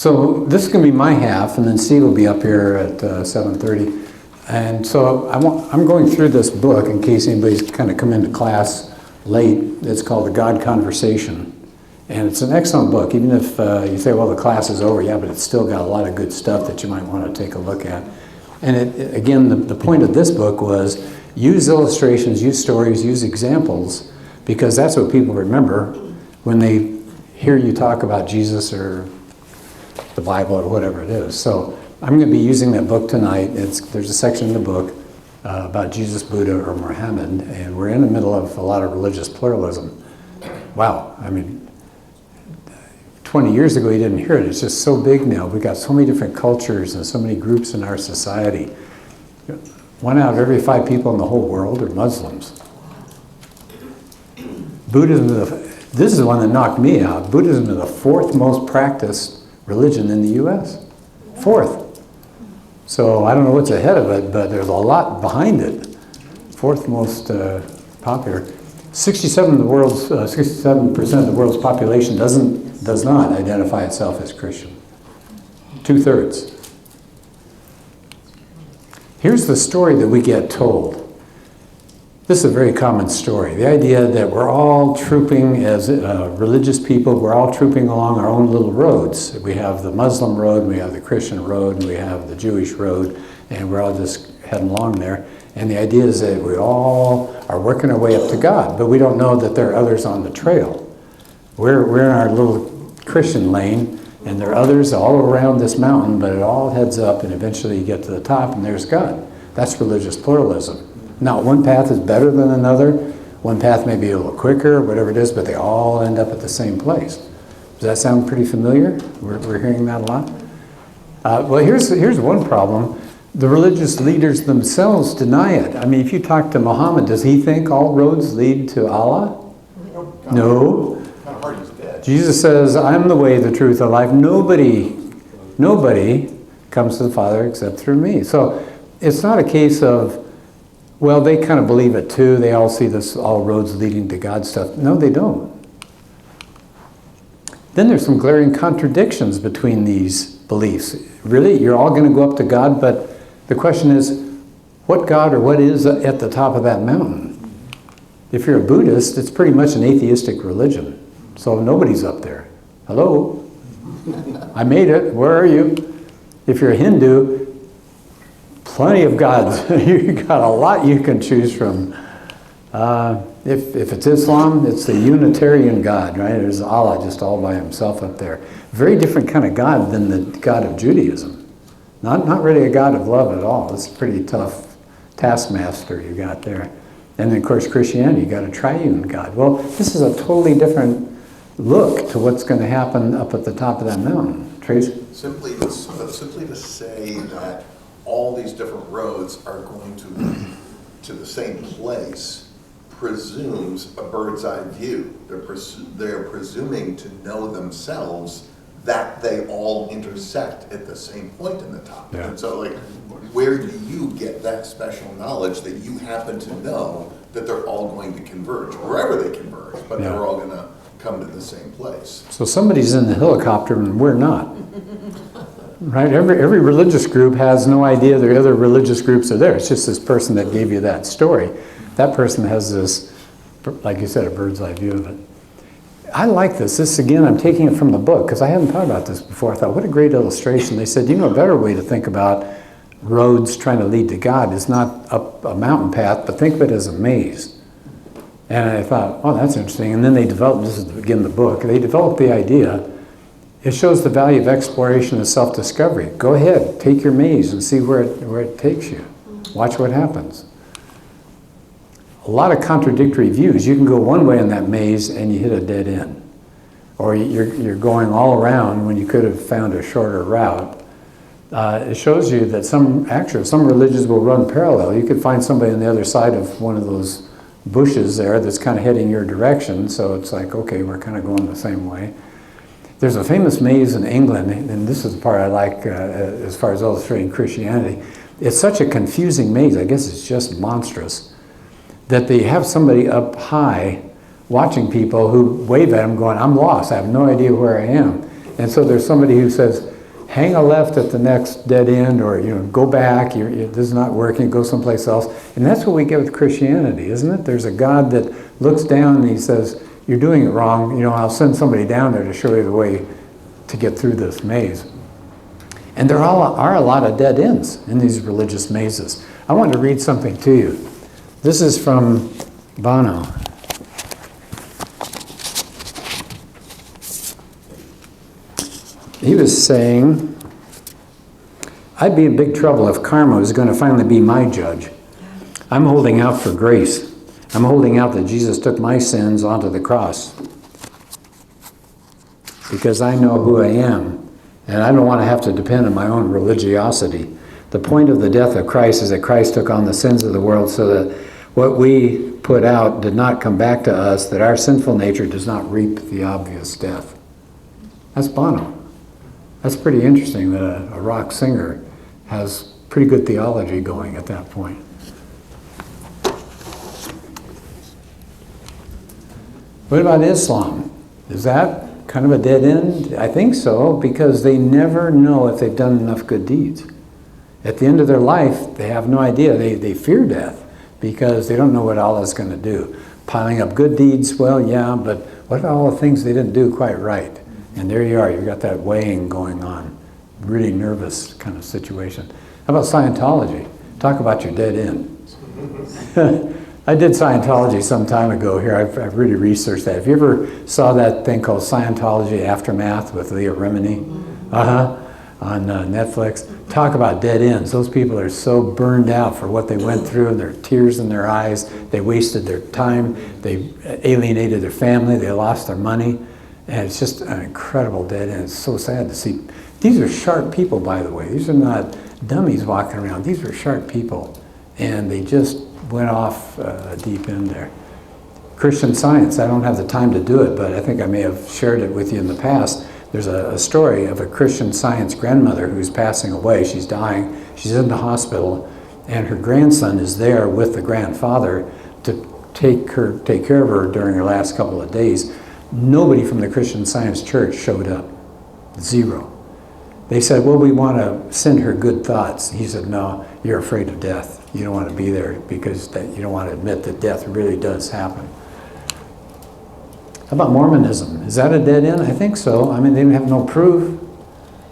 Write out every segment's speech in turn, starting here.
So this is going to be my half, and then Steve will be up here at 7:30. And so I'm going through this book in case anybody's kind of come into class late. It's called The God Conversation. And it's an excellent book, even if you say, well, the class is over. Yeah, but it's still got a lot of good stuff that you might want to take a look at. And again, the point of this book was use illustrations, use stories, use examples, because that's what people remember when they hear you talk about Jesus or the Bible or whatever it is. So I'm going to be using that book tonight. There's a section in the book about Jesus, Buddha, or Muhammad, and we're in the middle of a lot of religious pluralism. Wow, I mean, 20 years ago you didn't hear it. It's just so big now. We've got so many different cultures and so many groups in our society. 1 out of every 5 people in the whole world are Muslims. Buddhism, this is the one that knocked me out. Buddhism is the 4th most practiced religion in the U.S. 4th. So I don't know what's ahead of it, but there's a lot behind it. 4th most popular. 67% of the world's population does not identify itself as Christian. 2/3. Here's the story that we get told. This is a very common story. The idea that we're all trooping as religious people, we're all trooping along our own little roads. We have the Muslim road, we have the Christian road, and we have the Jewish road, and we're all just heading along there. And the idea is that we all are working our way up to God, but we don't know that there are others on the trail. We're in our little Christian lane, and there are others all around this mountain, but it all heads up, and eventually you get to the top, and there's God. That's religious pluralism. Not one path is better than another. One path may be a little quicker, whatever it is, but they all end up at the same place. Does that sound pretty familiar? We're hearing that a lot. Well, here's one problem. The religious leaders themselves deny it. I mean, if you talk to Muhammad, does he think all roads lead to Allah? No. Jesus says, I'm the way, the truth, the life. Nobody comes to the Father except through me. So it's not a case of, well, they kind of believe it too. They all see this all roads leading to God stuff. No, they don't. Then there's some glaring contradictions between these beliefs. Really? You're all going to go up to God, but the question is, what God or what is at the top of that mountain? If you're a Buddhist, it's pretty much an atheistic religion. So nobody's up there. Hello? I made it. Where are you? If you're a Hindu, plenty of gods. You've got a lot you can choose from. If it's Islam, it's the Unitarian God, right? There's Allah just all by himself up there. Very different kind of God than the God of Judaism. Not really a God of love at all. It's a pretty tough taskmaster you got there. And then, of course, Christianity, you got a triune God. Well, this is a totally different look to what's going to happen up at the top of that mountain. Tracy? Simply to say that all these different roads are going to lead to the same place presumes a bird's eye view. They're presuming to know themselves that they all intersect at the same point in the top. Yeah. And so, like, where do you get that special knowledge that you happen to know that they're all going to converge, wherever they converge, but they're all going to come to the same place? So somebody's in the helicopter and we're not. Right? Every religious group has no idea the other religious groups are there. It's just this person that gave you that story. That person has this, like you said, a bird's eye view of it. I like this. This, again, I'm taking it from the book because I hadn't thought about this before. I thought, what a great illustration. They said, a better way to think about roads trying to lead to God is not up a mountain path, but think of it as a maze. And I thought, oh, that's interesting. And then they developed, this is again the book, they developed the idea. It shows the value of exploration and self-discovery. Go ahead, take your maze and see where it takes you. Watch what happens. A lot of contradictory views. You can go one way in that maze and you hit a dead end. Or you're going all around when you could have found a shorter route. It shows you that some religions will run parallel. You could find somebody on the other side of one of those bushes there that's kind of heading your direction. So it's like, okay, we're kind of going the same way. There's a famous maze in England, and this is the part I like as far as illustrating Christianity. It's such a confusing maze, I guess it's just monstrous, that they have somebody up high watching people who wave at them going, I'm lost, I have no idea where I am. And so there's somebody who says, hang a left at the next dead end, or go back, this is not working, go someplace else. And that's what we get with Christianity, isn't it? There's a God that looks down and he says, you're doing it wrong, I'll send somebody down there to show you the way to get through this maze. And there are a lot of dead ends in these religious mazes. I want to read something to you. This is from Bono. He was saying, I'd be in big trouble if karma was going to finally be my judge. I'm holding out for grace. I'm holding out that Jesus took my sins onto the cross. Because I know who I am, and I don't want to have to depend on my own religiosity. The point of the death of Christ is that Christ took on the sins of the world so that what we put out did not come back to us, that our sinful nature does not reap the obvious death. That's Bono. That's pretty interesting that a rock singer has pretty good theology going at that point. What about Islam? Is that kind of a dead end? I think so, because they never know if they've done enough good deeds. At the end of their life, they have no idea. They fear death because they don't know what Allah is going to do. Piling up good deeds, well, yeah, but what about all the things they didn't do quite right? And there you are, you've got that weighing going on. Really nervous kind of situation. How about Scientology? Talk about your dead end. I did Scientology some time ago here. I've really researched that. Have you ever saw that thing called Scientology Aftermath with Leah Remini? On Netflix? Talk about dead ends. Those people are so burned out for what they went through, and there are tears in their eyes. They wasted their time. They alienated their family. They lost their money. And it's just an incredible dead end. It's so sad to see. These are sharp people, by the way. These are not dummies walking around. These are sharp people. And they just went off a deep end there. Christian Science, I don't have the time to do it, but I think I may have shared it with you in the past. There's a story of a Christian Science grandmother who's passing away. She's dying. She's in the hospital, and her grandson is there with the grandfather to take care of her during her last couple of days. Nobody from the Christian Science Church showed up. Zero. They said, well, we want to send her good thoughts. He said, no, you're afraid of death. You don't want to be there because you don't want to admit that death really does happen. How about Mormonism? Is that a dead end? I think so. I mean, they have no proof.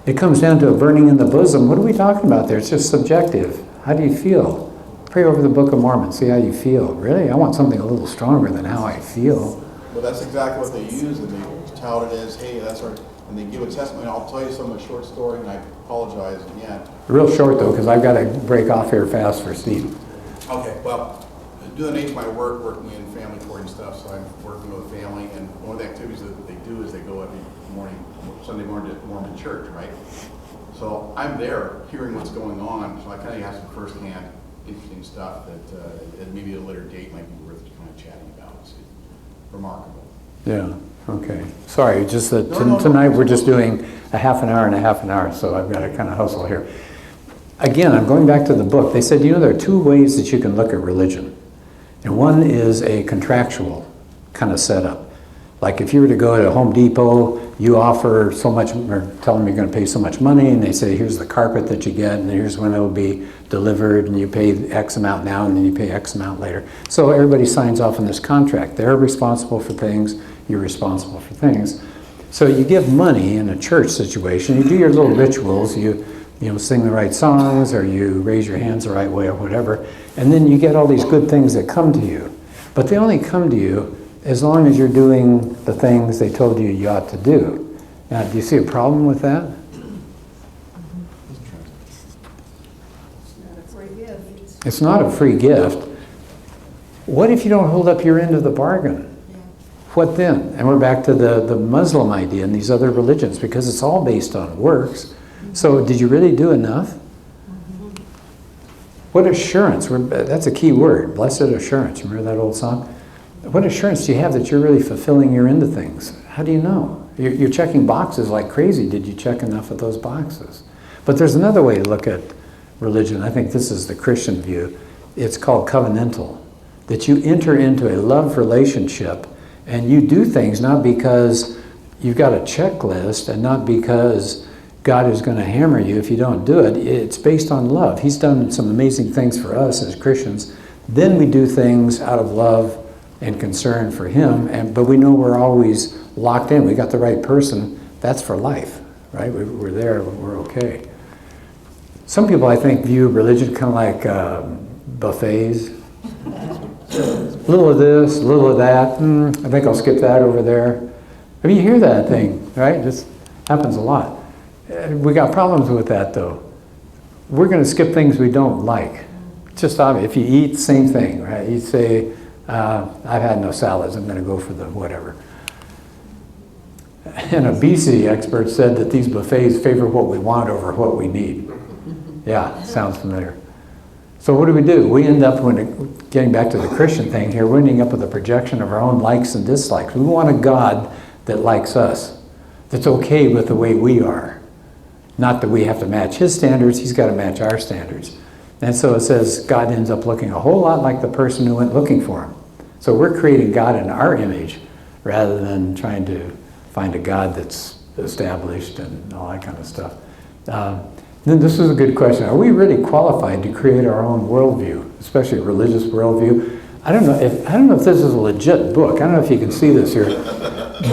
It comes down to a burning in the bosom. What are we talking about there? It's just subjective. How do you feel? Pray over the Book of Mormon. See how you feel. Really? I want something a little stronger than how I feel. Well, that's exactly what they use, and they tout it as, hey, that's our, and they give a testimony. I'll tell you some of a short story, and I apologize, and yeah. Real short, though, because I've got to break off here fast for Steve. Okay, well, doing the nature of my work, working in family court and stuff, so I'm working with a family, and one of the activities that they do is they go every morning, Sunday morning to Mormon church, right? So I'm there hearing what's going on, so I kind of have some firsthand interesting stuff that maybe at a later date might be worth kind of chatting about. It's remarkable. Yeah, okay. Sorry, just that No. tonight we're just doing a half an hour, so I've got to kind of hustle here. Again, I'm going back to the book. They said, there are two ways that you can look at religion. And one is a contractual kind of setup. Like if you were to go to Home Depot, you offer so much, or tell them you're going to pay so much money, and they say, here's the carpet that you get, and here's when it'll be delivered, and you pay X amount now, and then you pay X amount later. So everybody signs off on this contract. They're responsible for things, you're responsible for things. So you give money in a church situation, you do your little rituals, you sing the right songs, or you raise your hands the right way, or whatever, and then you get all these good things that come to you. But they only come to you as long as you're doing the things they told you ought to do. Now, do you see a problem with that? It's not a free gift. It's not a free gift. What if you don't hold up your end of the bargain? Yeah. What then? And we're back to the Muslim idea and these other religions, because it's all based on works. So did you really do enough? What assurance? That's a key word, blessed assurance. Remember that old song? What assurance do you have that you're really fulfilling your end of things? How do you know? You're checking boxes like crazy. Did you check enough of those boxes? But there's another way to look at religion. I think this is the Christian view. It's called covenantal. That you enter into a love relationship and you do things not because you've got a checklist and not because God is going to hammer you if you don't do it. It's based on love. He's done some amazing things for us as Christians. Then we do things out of love and concern for him, but we know we're always locked in. We got the right person. That's for life, right? We're there, we're okay. Some people, I think, view religion kind of like buffets. A little of this, a little of that. I think I'll skip that over there. I mean, you hear that thing, right? It just happens a lot. We got problems with that, though. We're going to skip things we don't like. It's just obvious. If you eat, same thing, right? You say, I've had no salads, I'm going to go for the whatever. An obesity expert said that these buffets favor what we want over what we need. Yeah, sounds familiar. So what do? We end up, getting back to the Christian thing here, we're ending up with a projection of our own likes and dislikes. We want a God that likes us, that's okay with the way we are. Not that we have to match his standards, he's got to match our standards. And so it says God ends up looking a whole lot like the person who went looking for him. So we're creating God in our image rather than trying to find a God that's established and all that kind of stuff. Then this is a good question. Are we really qualified to create our own worldview, especially a religious worldview? I don't know if this is a legit book. I don't know if you can see this here.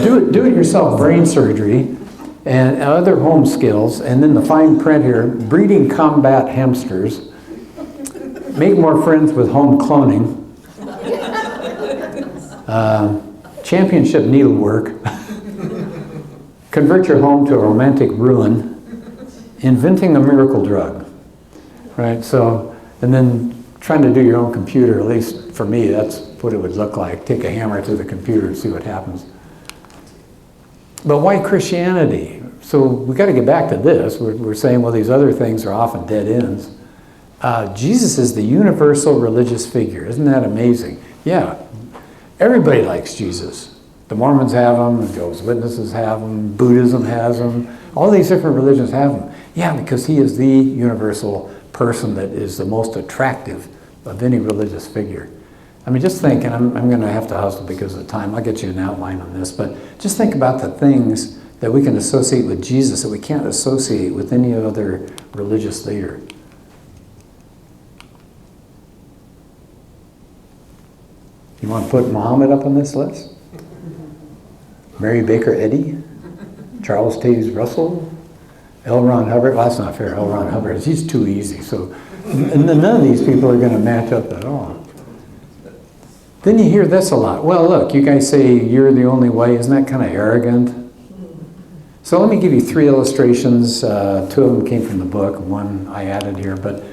Do it yourself brain surgery and other home skills, and then the fine print here, breeding combat hamsters, make more friends with home cloning, championship needlework, convert your home to a romantic ruin, inventing a miracle drug, right? So, and then trying to do your own computer, at least for me, that's what it would look like. Take a hammer to the computer and see what happens. But why Christianity? So we got to get back to this. We're saying, well, these other things are often dead ends. Jesus is the universal religious figure. Isn't that amazing? Yeah, everybody likes Jesus. The Mormons have him, the Jehovah's Witnesses have him, Buddhism has him, all these different religions have him. Yeah, because he is the universal person that is the most attractive of any religious figure. I mean, just think, and I'm going to have to hustle because of time. I'll get you an outline on this, but just think about the things that we can associate with Jesus that we can't associate with any other religious leader. You want to put Muhammad up on this list? Mary Baker Eddy? Charles Taze Russell? L. Ron Hubbard? Well, that's not fair. L. Ron Hubbard, he's too easy. So none of these people are going to match up at all. Then you hear this a lot. Well, look, you guys say you're the only way. Isn't that kind of arrogant? So let me give you 3 illustrations. 2 of them came from the book. 1 I added here. But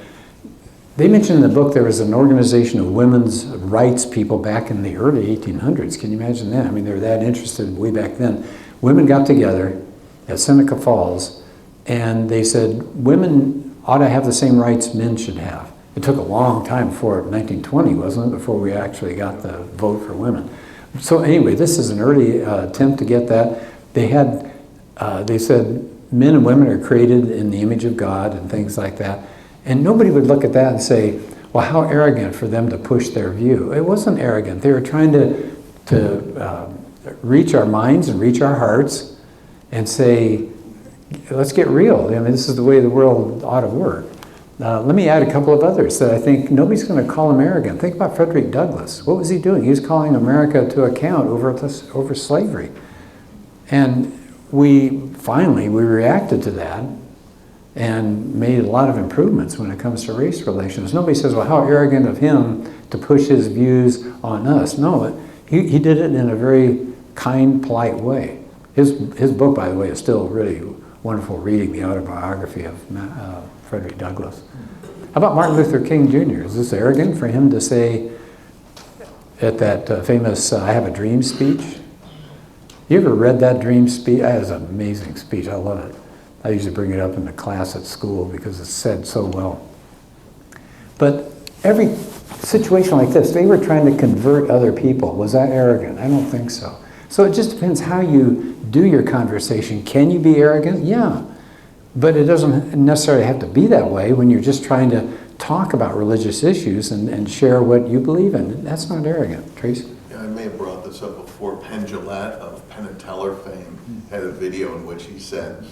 they mentioned in the book there was an organization of women's rights people back in the early 1800s. Can you imagine that? I mean, they were that interested way back then. Women got together at Seneca Falls, and they said women ought to have the same rights men should have. It took a long time before, 1920, wasn't it, before we actually got the vote for women. So anyway, this is an early attempt to get that. They said men and women are created in the image of God and things like that. And nobody would look at that and say, well, how arrogant for them to push their view. It wasn't arrogant. They were trying to reach our minds and reach our hearts and say, let's get real. I mean, this is the way the world ought to work. Let me add a couple of others that I think nobody's going to call him arrogant. Think about Frederick Douglass. What was he doing? He was calling America to account over slavery. And we reacted to that and made a lot of improvements when it comes to race relations. Nobody says, well, how arrogant of him to push his views on us. No, he did it in a very kind, polite way. His book, by the way, is still really wonderful reading, the autobiography of Frederick Douglass. How about Martin Luther King Jr.? Is this arrogant for him to say at that famous I Have a Dream speech? You ever read that dream speech? That is an amazing speech. I love it. I usually bring it up in the class at school because it's said so well. But every situation like this, they were trying to convert other people. Was that arrogant? I don't think so. So it just depends how you do your conversation. Can you be arrogant? Yeah. But it doesn't necessarily have to be that way when you're just trying to talk about religious issues and share what you believe in. That's not arrogant. Tracy? Yeah, I may have brought this up before. Penn Jillette of Penn and Teller fame had a video in which he said,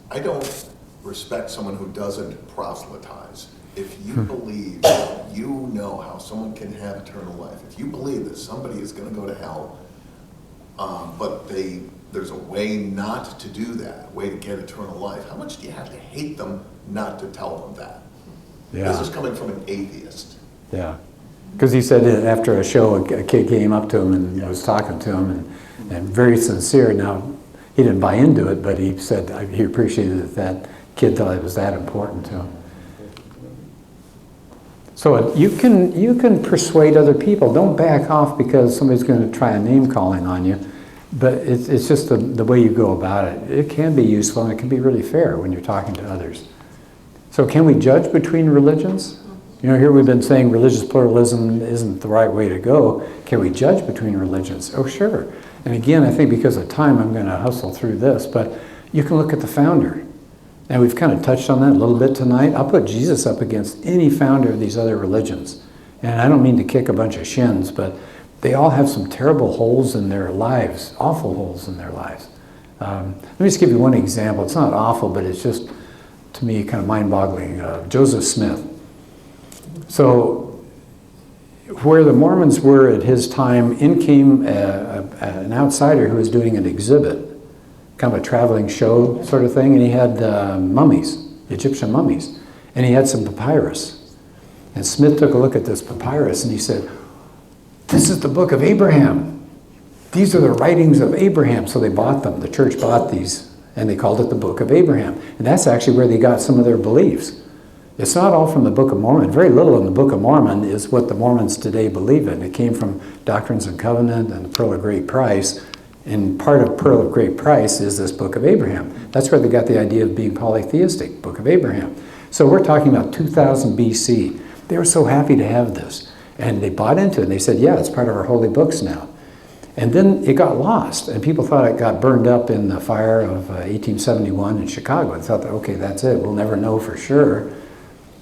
I don't respect someone who doesn't proselytize. If you believe, you know how someone can have eternal life. If you believe that somebody is going to go to hell, but there's a way not to do that, a way to get eternal life, how much do you have to hate them not to tell them that? Yeah. This is coming from an atheist. Yeah. Because he said that after a show, a kid came up to him and was talking to him and very sincere. Now, he didn't buy into it, but he said he appreciated that kid thought it was that important to him. So you can persuade other people. Don't back off because somebody's going to try a name calling on you. But it's just the way you go about it. It can be useful and it can be really fair when you're talking to others. So can we judge between religions? You know, here we've been saying religious pluralism isn't the right way to go. Can we judge between religions? Oh, sure. And again, I think because of time, I'm going to hustle through this, but you can look at the founder. And we've kind of touched on that a little bit tonight. I'll put Jesus up against any founder of these other religions. And I don't mean to kick a bunch of shins, but they all have some terrible holes in their lives, awful holes in their lives. Let me just give you one example. It's not awful, but it's just, to me, kind of mind-boggling. Joseph Smith. So, where the Mormons were at his time, in came an outsider who was doing an exhibit, kind of a traveling show sort of thing, and he had mummies, Egyptian mummies, and he had some papyrus. And Smith took a look at this papyrus and he said, "This is the book of Abraham. These are the writings of Abraham." So they bought them. The church bought these, and they called it the Book of Abraham. And that's actually where they got some of their beliefs. It's not all from the Book of Mormon. Very little in the Book of Mormon is what the Mormons today believe in. It came from Doctrines and Covenant and the Pearl of Great Price. And part of Pearl of Great Price is this Book of Abraham. That's where they got the idea of being polytheistic, Book of Abraham. So we're talking about 2000 BC. They were so happy to have this. And they bought into it. And they said, yeah, it's part of our holy books now. And then it got lost. And people thought it got burned up in the fire of 1871 in Chicago. They thought, that, okay, that's it. We'll never know for sure.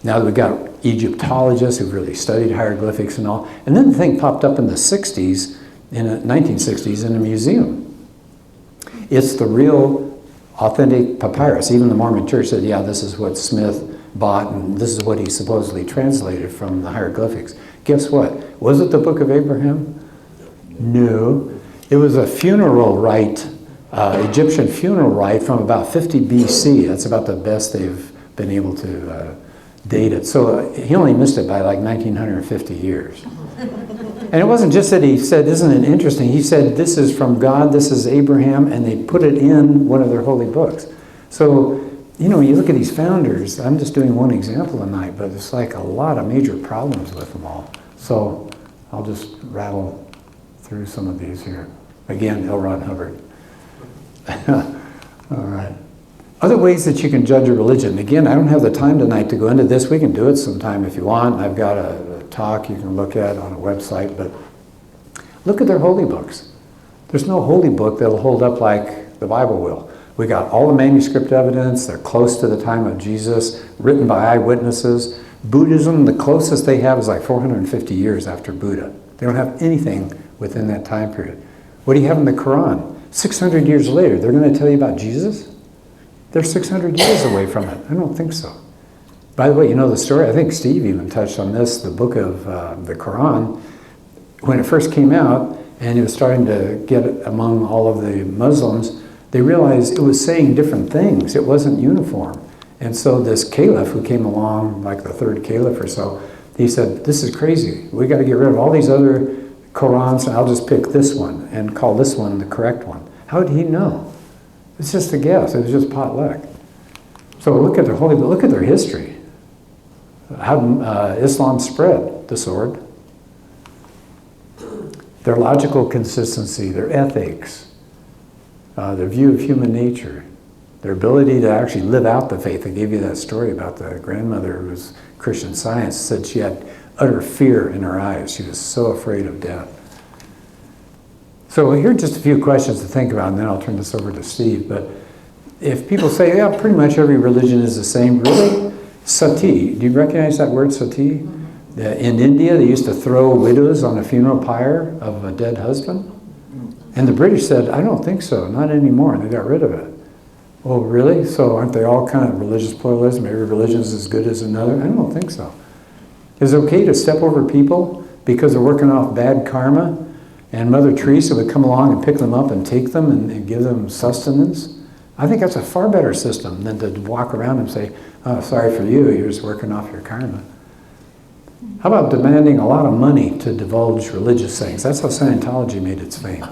Now that we've got Egyptologists who've really studied hieroglyphics and all. And then the thing popped up in the 60s, in the 1960s, in a museum. It's the real authentic papyrus. Even the Mormon Church said, yeah, this is what Smith bought, and this is what he supposedly translated from the hieroglyphics. Guess what? Was it the Book of Abraham? No. It was a funeral rite, Egyptian funeral rite from about 50 BC. That's about the best they've been able to date it. So he only missed it by like 1950 years. And it wasn't just that he said, isn't it interesting? He said, this is from God, this is Abraham, and they put it in one of their holy books. So, you know, when you look at these founders, I'm just doing one example tonight, but it's like a lot of major problems with them all. So I'll just rattle through some of these here. Again, L. Ron Hubbard. All right. Other ways that you can judge a religion. Again, I don't have the time tonight to go into this. We can do it sometime if you want. I've got a talk you can look at on a website, but look at their holy books. There's no holy book that'll hold up like the Bible will. We got all the manuscript evidence. They're close to the time of Jesus, written by eyewitnesses. Buddhism, the closest they have is like 450 years after Buddha. They don't have anything within that time period. What do you have in the Quran? 600 years later, they're going to tell you about Jesus? They're 600 years away from it. I don't think so. By the way, you know the story? I think Steve even touched on this, the book of the Quran. When it first came out, and it was starting to get among all of the Muslims, they realized it was saying different things. It wasn't uniform. And so this caliph who came along, like the third caliph or so, he said, this is crazy. We got to get rid of all these other Qurans, and I'll just pick this one and call this one the correct one. How did he know? It's just a guess. It was just potluck. So look at their holy, look at their history. How Islam spread the sword. Their logical consistency, their ethics, their view of human nature, their ability to actually live out the faith. I gave you that story about the grandmother who was Christian Science, said she had utter fear in her eyes. She was so afraid of death. So here are just a few questions to think about, and then I'll turn this over to Steve. But if people say, yeah, pretty much every religion is the same, really? Sati, do you recognize that word, sati? In India, they used to throw widows on a funeral pyre of a dead husband. And the British said, I don't think so, not anymore, and they got rid of it. Oh, really? So aren't they all kind of religious pluralism? Every religion is as good as another? I don't think so. Is it okay to step over people because they're working off bad karma, and Mother Teresa would come along and pick them up and take them and give them sustenance? I think that's a far better system than to walk around and say, oh, sorry for you, you're just working off your karma. How about demanding a lot of money to divulge religious things? That's how Scientology made its fame.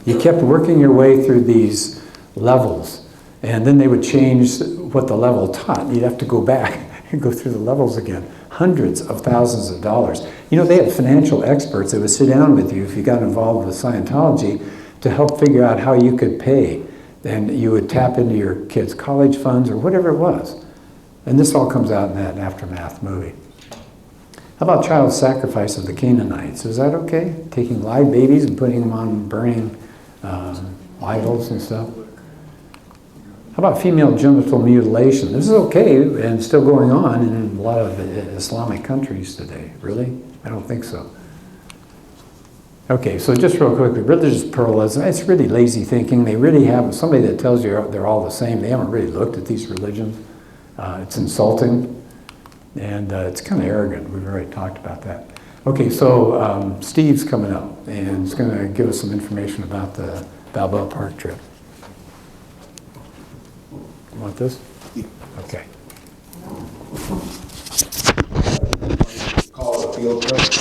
You kept working your way through these levels, and then they would change what the level taught. You'd have to go back and go through the levels again. Hundreds of thousands of dollars. You know, they had financial experts that would sit down with you if you got involved with Scientology to help figure out how you could pay. And you would tap into your kids' college funds or whatever it was. And this all comes out in that Aftermath movie. How about child sacrifice of the Canaanites? Is that okay? Taking live babies and putting them on burning idols and stuff? How about female genital mutilation? This is okay and still going on in a lot of Islamic countries today. Really? I don't think so. Okay, so just real quickly, religious pluralism, it's really lazy thinking. They really have, somebody that tells you they're all the same, they haven't really looked at these religions. It's insulting, and it's kind of arrogant. We've already talked about that. Okay, so Steve's coming up, and he's going to give us some information about the Balboa Park trip. You want this? Okay. Call it a field trip.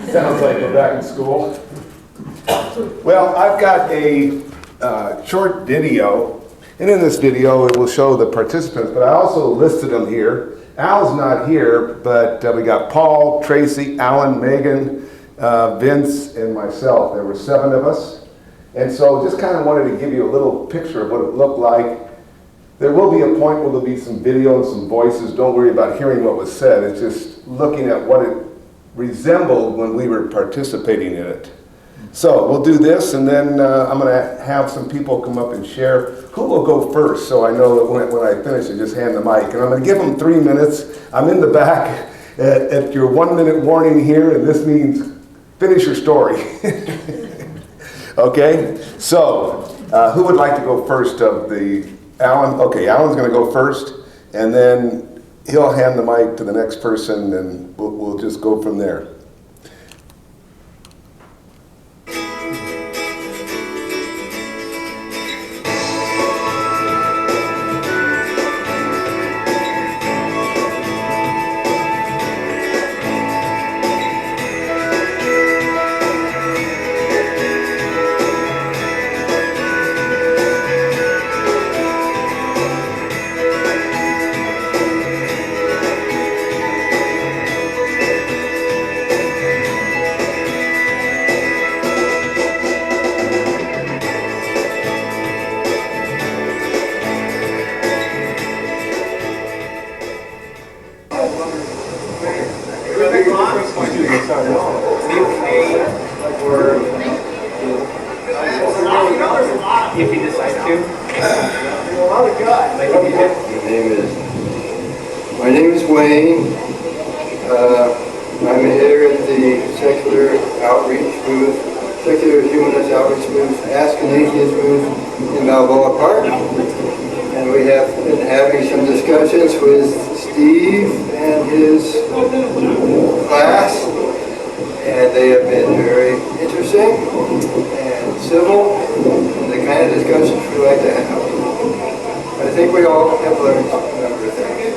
Sounds like we're back in school. Well, I've got a short video, and in this video it will show the participants, but I also listed them here. Al's not here, but we got Paul, Tracy, Alan, Megan, Vince, and myself. There were 7 of us. And so just kind of wanted to give you a little picture of what it looked like. There will be a point where there'll be some video and some voices. Don't worry about hearing what was said. It's just looking at what it resembled when we were participating in it. So we'll do this, and then I'm going to have some people come up and share. Who will go first? So I know that when I finish, I just hand the mic. And I'm going to give them 3 minutes. I'm in the back at your 1-minute warning here, and this means finish your story. Okay? So who would like to go first of the... Alan? Okay, Alan's going to go first, and then he'll hand the mic to the next person, and we'll just go from there. If you decide to. My name is Wayne. I'm here at the secular outreach booth, secular humanist outreach booth, Ask an Atheist booth in Balboa Park. And we have been having some discussions with Steve and his class. And they have been very interesting and civil, and the kind of discussions we like to have. I think we all have learned a number of things.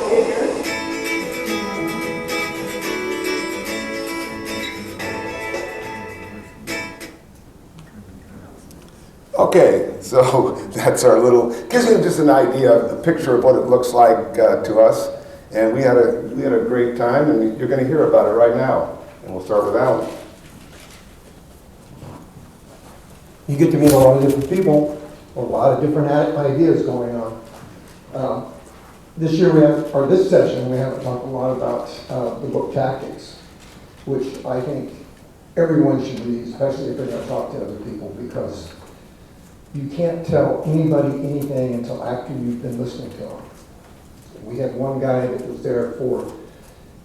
Okay, so that's our little, gives you just an idea, a picture of what it looks like to us. And we had a great time, and you're going to hear about it right now. And we'll start with Alan. You get to meet a lot of different people, a lot of different ideas going on. This year this session, we haven't talked a lot about the book Tactics, which I think everyone should read, especially if they're going to talk to other people, because you can't tell anybody anything until after you've been listening to them. We had one guy that was there for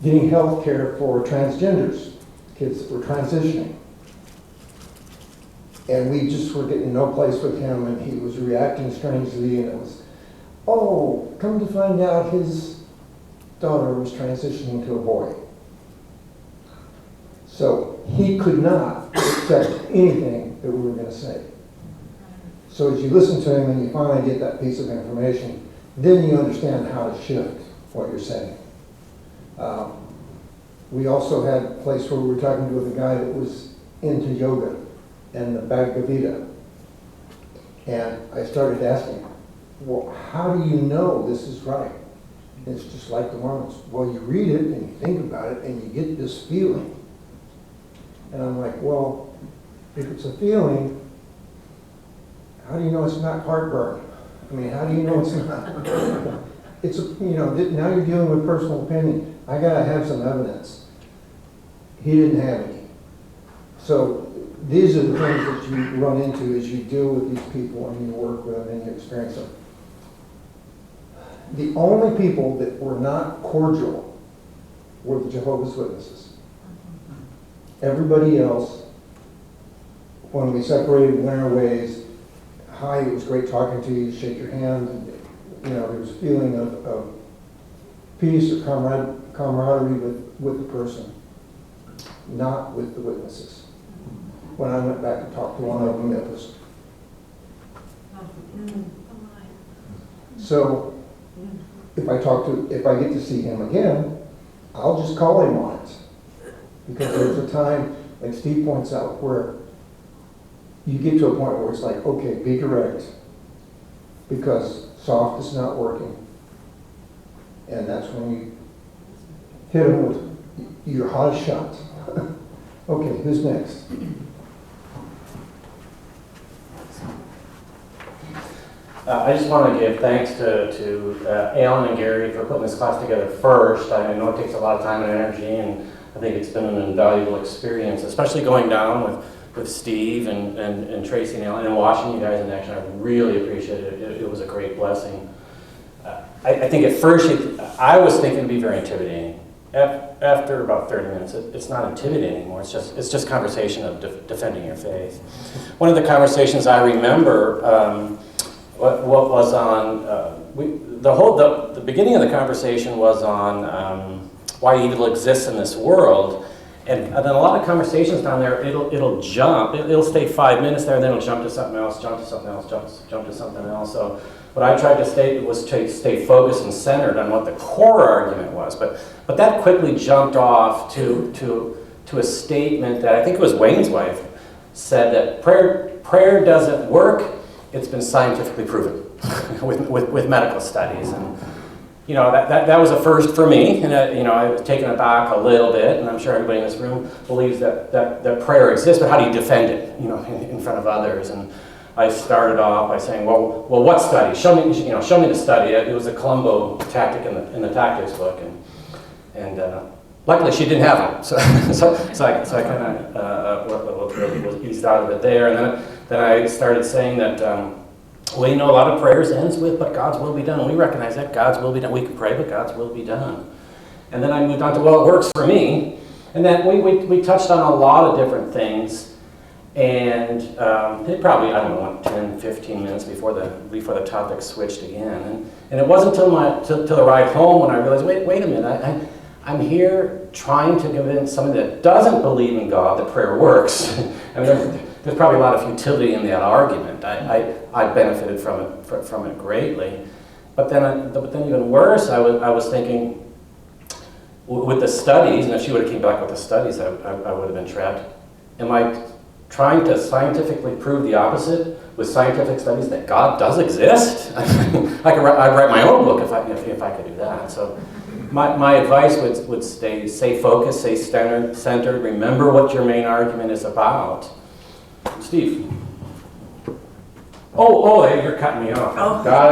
getting health care for transgenders, kids that were transitioning. And we just were getting no place with him, and he was reacting strangely, and it was oh, come to find out his daughter was transitioning to a boy. So he could not accept anything that we were going to say. So as you listen to him and you finally get that piece of information, then you understand how to shift what you're saying. We also had a place where we were talking with a guy that was into yoga and the Bhagavad Gita. And I started asking, well, how do you know this is right? And it's just like the Mormons. Well, you read it and you think about it and you get this feeling. And I'm like, well, if it's a feeling, how do you know it's not heartburn? I mean, how do you know it's not? It's, now you're dealing with personal opinion. I gotta have some evidence. He didn't have any. So these are the things that you run into as you deal with these people and you work with them and you experience them. The only people that were not cordial were the Jehovah's Witnesses. Everybody else, when we separated, went our ways. Hi, it was great talking to you, shake your hand. And, there was a feeling of peace or camaraderie with the person, not with the witnesses. When I went back and talked to one of them, it was. So, if I get to see him again, I'll just call him on it. Because there's a time, like Steve points out, where you get to a point where it's like, okay, be direct, because soft is not working. And that's when you hit him with your hottest shot. Okay, who's next? I just want to give thanks to Alan and Gary for putting this class together first. I know it takes a lot of time and energy, and I think it's been an invaluable experience, especially going down with Steve and Tracy and Alan and watching you guys in action. I really appreciate it. It was a great blessing. I think at first I was thinking it'd be very intimidating. After about 30 minutes, it's not intimidating anymore. It's just conversation of defending your faith. One of the conversations I remember, what was on the beginning of the conversation was on why evil exists in this world, and then a lot of conversations down there, it'll jump. It'll stay 5 minutes there, and then it'll jump to something else, jump to something else, jump to something else. So what I tried to state was to stay focused and centered on what the core argument was, but that quickly jumped off to a statement that I think it was Wayne's wife said that prayer doesn't work. It's been scientifically proven with medical studies, and that was a first for me, and I was taken aback a little bit, and I'm sure everybody in this room believes that prayer exists, but how do you defend it, in front of others? And I started off by saying, well, what study? Show me the study. It was a Columbo tactic in the tactics book, and luckily she didn't have one, so I kind of was eased out of it there, and then I started saying that. A lot of prayers ends with, but God's will be done. We recognize that God's will be done. We can pray, but God's will be done. And then I moved on to, well, it works for me. And then we touched on a lot of different things. And it probably, 10, 15 minutes before the topic switched again. And it wasn't till the ride home when I realized, wait a minute, I'm here trying to convince somebody that doesn't believe in God that prayer works. I mean, there's probably a lot of futility in that argument. I benefited from it greatly, but then even worse, I was thinking with the studies, and if she would have came back with the studies, I would have been trapped. Am I trying to scientifically prove the opposite with scientific studies that God does exist? I'd write my own book if I could do that. So my advice would stay focused, stay centered, remember what your main argument is about. Steve. Oh, you're cutting me off. Oh. Got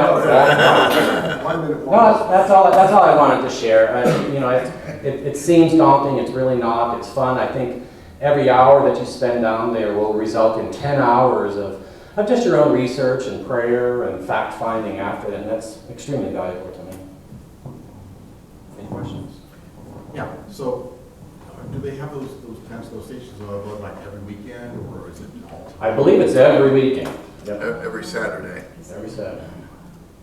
it. 1 minute. No, that's all I wanted to share. It seems daunting. It's really not. It's fun. I think every hour that you spend down there will result in 10 hours of just your own research and prayer and fact finding after that, and that's extremely valuable to me. Any questions? Yeah. So, do they have those kind of stations like every weekend, or is it all the time? I believe it's every weekend. Yep. Every Saturday. Every Saturday.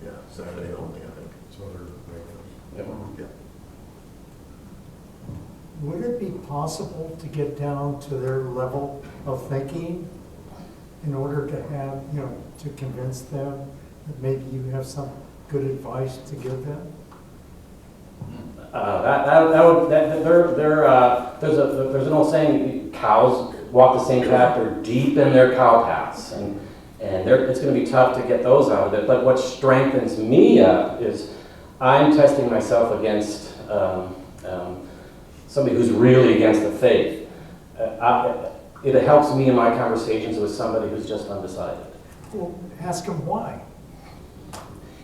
Yeah, Saturday only, I think. So they're regulars. Yep. Yeah. Would it be possible to get down to their level of thinking in order to have, to convince them that maybe you have some good advice to give them? There's an old saying, cows walk the same path, they're deep in their cow paths, and it's going to be tough to get those out of it. But what strengthens me up is I'm testing myself against somebody who's really against the faith. It helps me in my conversations with somebody who's just undecided. Well, ask them why.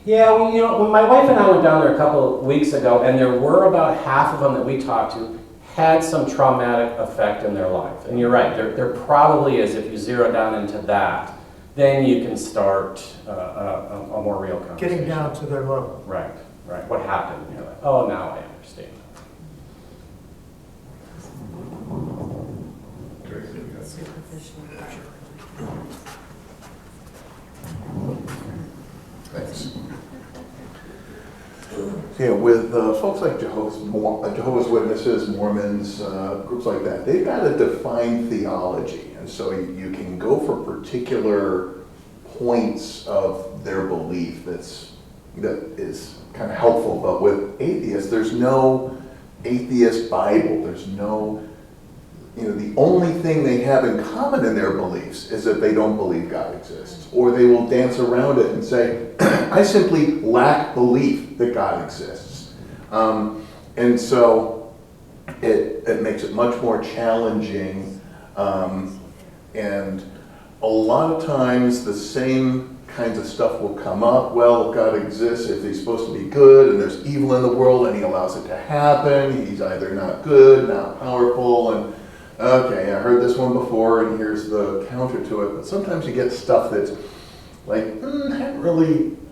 Yeah, well, when my wife and I went down there a couple of weeks ago, and there were about half of them that we talked to had some traumatic effect in their life. And you're right, there probably is, if you zero down into that, then you can start a more real conversation. Getting down to their level. Right. What happened? You're like, oh, now I understand. Thanks. Yeah, with folks like Jehovah's Witnesses, Mormons, groups like that, they've got a defined theology. And so you can go for particular points of their belief that is kind of helpful. But with atheists, there's no atheist Bible. There's no, the only thing they have in common in their beliefs is that they don't believe God exists. Or they will dance around it and say, I simply lack belief that God exists. And so it makes it much more challenging. And a lot of times the same kinds of stuff will come up. Well, if God exists, if he's supposed to be good and there's evil in the world and he allows it to happen, he's either not good, not powerful, and okay, I heard this one before and here's the counter to it. But sometimes you get stuff that's like,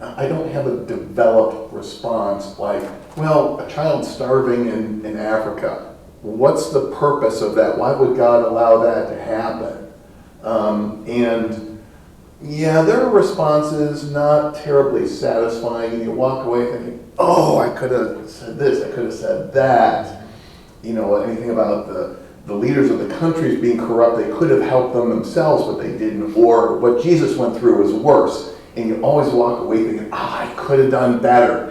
I don't have a developed response like, well, a child starving in Africa, what's the purpose of that? Why would God allow that to happen? And yeah, their response is not terribly satisfying, and you walk away thinking, oh, I could have said this, I could have said that. Anything about the leaders of the countries being corrupt, they could have helped them themselves, but they didn't. Or what Jesus went through was worse. And you always walk away thinking, I could have done better.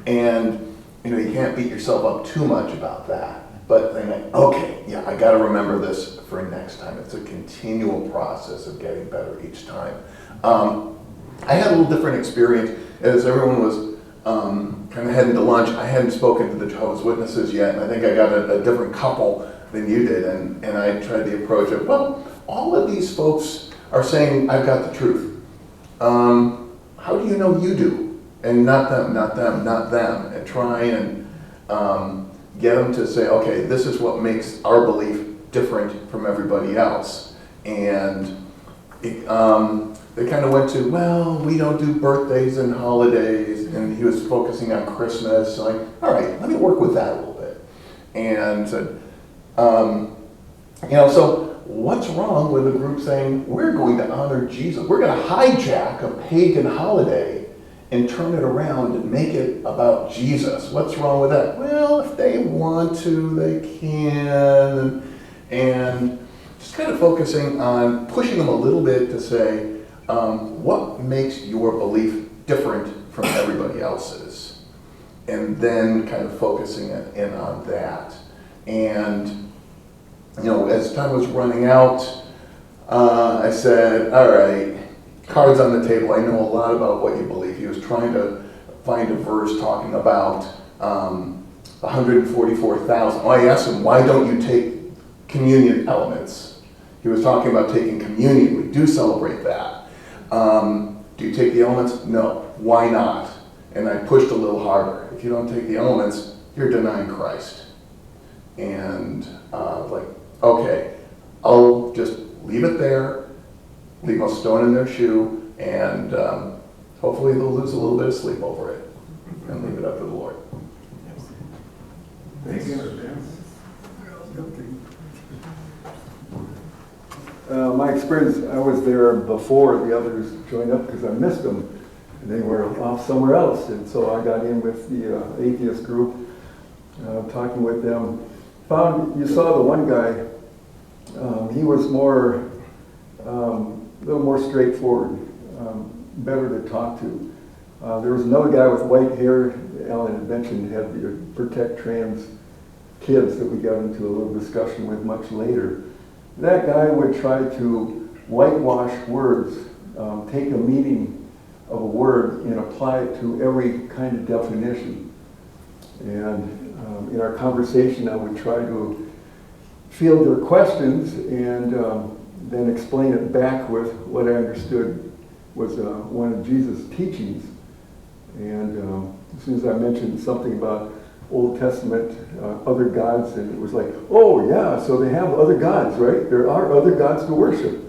And you can't beat yourself up too much about that. But then, okay, yeah, I got to remember this for next time. It's a continual process of getting better each time. I had a little different experience as everyone was kind of heading to lunch. I hadn't spoken to the Jehovah's Witnesses yet, and I think I got a different couple than you did, and I tried the approach of, well, all of these folks are saying, I've got the truth. How do you know you do? And not them, not them, not them. And try and get them to say, okay, this is what makes our belief different from everybody else. And they kind of went to, well, we don't do birthdays and holidays, and he was focusing on Christmas. So all right, let me work with that a little bit. And said, so what's wrong with a group saying, we're going to honor Jesus? We're going to hijack a pagan holiday and turn it around and make it about Jesus. What's wrong with that? Well, if they want to, they can. And just kind of focusing on pushing them a little bit to say, what makes your belief different from everybody else's? And then kind of focusing in on that. And as time was running out, I said, all right, cards on the table. I know a lot about what you believe. He was trying to find a verse talking about 144,000. I asked him, why don't you take communion elements? He was talking about taking communion. We do celebrate that. Do you take the elements? No. Why not? And I pushed a little harder. If you don't take the elements, you're denying Christ. And okay, I'll just leave it there, leave a stone in their shoe, and hopefully they'll lose a little bit of sleep over it and leave it up to the Lord. Thank you. My experience, I was there before the others joined up because I missed them. And they were off somewhere else. And so I got in with the atheist group, talking with them. You saw the one guy, he was a little more straightforward, better to talk to. There was another guy with white hair, Alan had mentioned, had the Protect Trans kids that we got into a little discussion with much later. That guy would try to whitewash words, take a meaning of a word and apply it to every kind of definition. And in our conversation, I would try to field their questions and then explain it back with what I understood was one of Jesus' teachings. And as soon as I mentioned something about Old Testament, other gods, and it was like, oh yeah, so they have other gods, right? There are other gods to worship.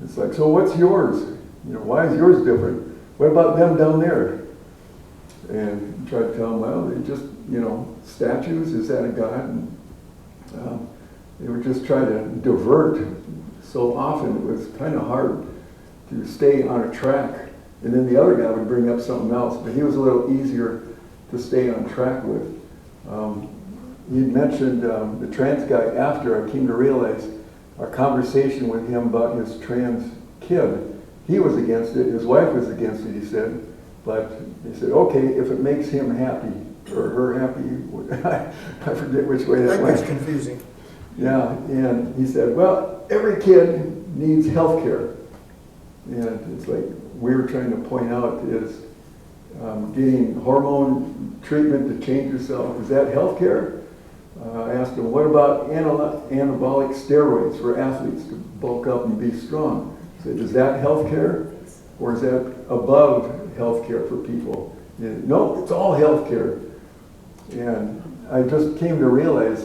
It's like, so what's yours? Why is yours different? What about them down there? And try to tell them, well, they just, statues, is that a god? And they would just try to divert. So often it was kind of hard to stay on a track. And then the other guy would bring up something else, but he was a little easier to stay on track with. You'd mentioned the trans guy. After I came to realize our conversation with him about his trans kid, he was against it, his wife was against it, he said. But he said, okay, if it makes him happy, or her happy, I forget which way that went. That gets confusing. Yeah, and he said, well, every kid needs health care. And it's like we were trying to point out is getting hormone treatment to change yourself, is that health care? I asked him, what about anabolic steroids for athletes to bulk up and be strong? I said, is that health care? Or is that above health care for people? No, it's all health care. And I just came to realize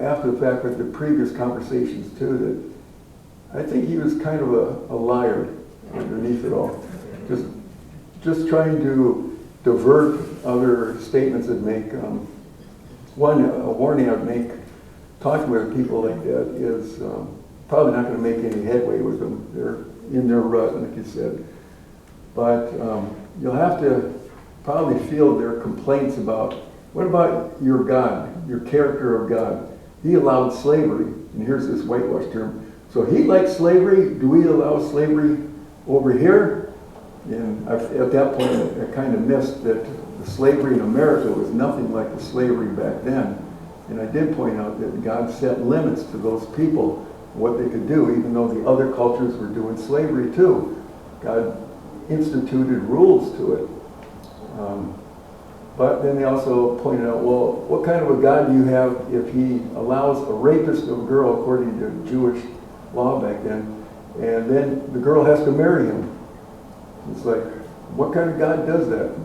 after the fact with the previous conversations too, that I think he was kind of a liar underneath it all. Just trying to divert other statements that make, a warning I'd make, talking with people like that is probably not going to make any headway with them. They're in their rut, like you said. But you'll have to probably field their complaints about, what about your God, your character of God? He allowed slavery, and here's this whitewash term. So he likes slavery, do we allow slavery over here? And at that point, I kind of missed that the slavery in America was nothing like the slavery back then. And I did point out that God set limits to those people, what they could do, even though the other cultures were doing slavery too. God instituted rules to it. But then they also pointed out, well, what kind of a God do you have if he allows a rapist of a girl, according to Jewish law back then, and then the girl has to marry him? It's like, what kind of God does that?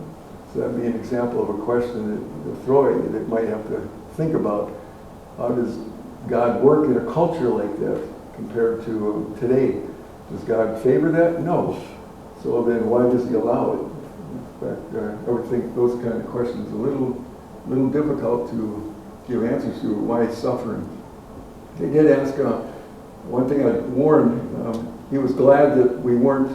So that'd be an example of a question that they'll throw at you that might have to think about. How does God work in a culture like that compared to today? Does God favor that? No. So then why does he allow it? In fact, I would think those kind of questions are a little difficult to give answers to. Why suffering? They did ask, one thing I warned, he was glad that we weren't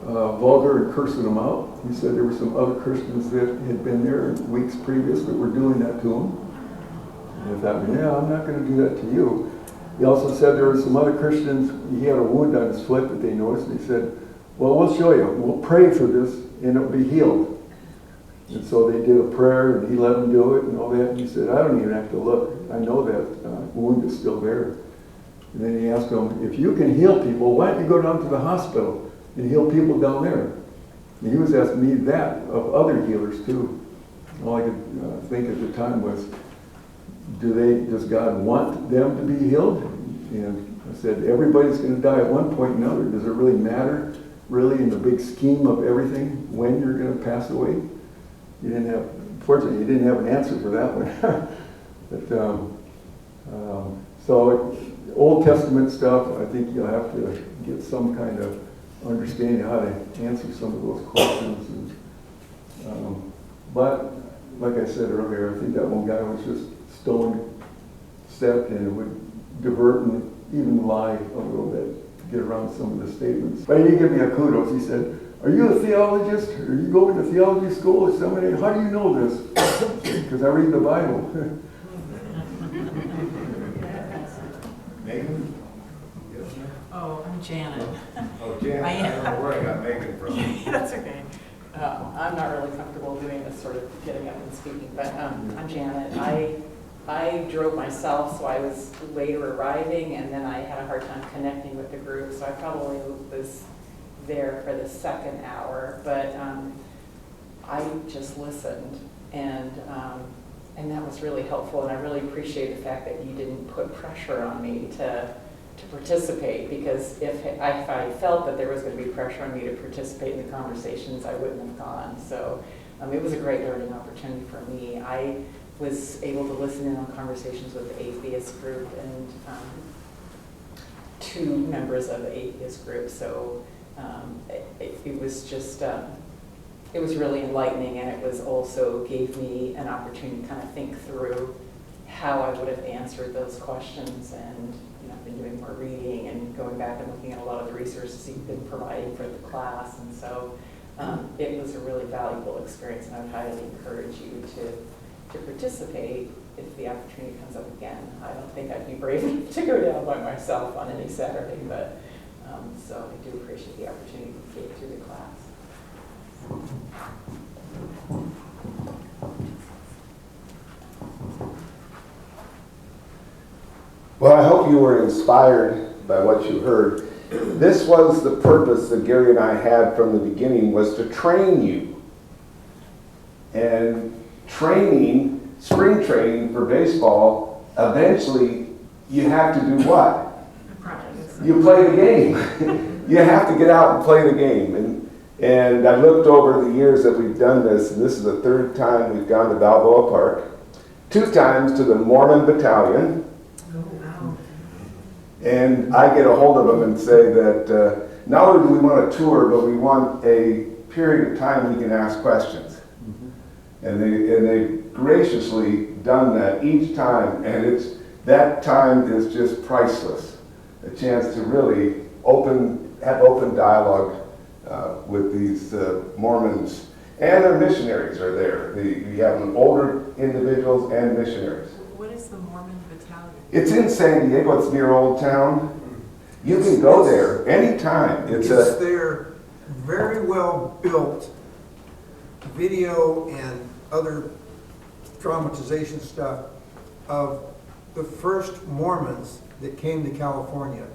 vulgar and cursing them out. He said there were some other Christians that had been there weeks previous that were doing that to him. And I thought, yeah, I'm not going to do that to you. He also said there were some other Christians, he had a wound on his foot that they noticed, and he said, well, we'll show you. We'll pray for this, and it'll be healed. And so they did a prayer, and he let them do it, and all that. And he said, I don't even have to look. I know that wound is still there. And then he asked them, if you can heal people, why don't you go down to the hospital and heal people down there? And he was asking me that of other healers, too. All I could think at the time was, does God want them to be healed? And I said, everybody's going to die at one point or another. Does it really matter, really, in the big scheme of everything, when you're going to pass away? Fortunately, you didn't have an answer for that one. But, so Old Testament stuff, I think you'll have to get some kind of understanding how to answer some of those questions. But like I said earlier, I think that one guy was just stone set and would divert and even lie a little bit to get around some of the statements. But he did give me a kudos. He said, are you a theologist? Are you going to theology school or seminary? How do you know this? Because I read the Bible. Megan? Oh, I'm Janet. Oh, Janet, I don't know where I got Megan from. That's okay. I'm not really comfortable doing this sort of getting up and speaking, but I'm Janet. I drove myself, so I was later arriving, and then I had a hard time connecting with the group, so I probably was there for the second hour, but I just listened, and that was really helpful, and I really appreciate the fact that you didn't put pressure on me to participate, because if I felt that there was going to be pressure on me to participate in the conversations, I wouldn't have gone. So it was a great learning opportunity for me. I was able to listen in on conversations with the atheist group and two members of the atheist group. So it was just, it was really enlightening, and it was also gave me an opportunity to kind of think through how I would have answered those questions. And I've been doing more reading and going back and looking at a lot of the resources you've been providing for the class, and so it was a really valuable experience, and I would highly encourage you to participate if the opportunity comes up again. I don't think I'd be brave enough to go down by myself on any Saturday, but so I do appreciate the opportunity to get through the class. Well, I hope you were inspired by what you heard. This was the purpose that Gary and I had from the beginning, was to train you. And training, spring training for baseball, eventually you have to do what? You play the game. You have to get out and play the game. And I looked over the years that we've done this, and this is the third time we've gone to Balboa Park, 2 times to the Mormon Battalion. And I get a hold of them and say that not only do we want a tour, but we want a period of time we can ask questions. And they've graciously done that each time, and that time is just priceless. A chance to really have open dialogue with these Mormons, and their missionaries are there. You have older individuals and missionaries. What is the Mormon Battalion? It's in San Diego. It's near Old Town. You can go there anytime. It's their very well built video and other traumatization stuff of the first Mormons that came to California.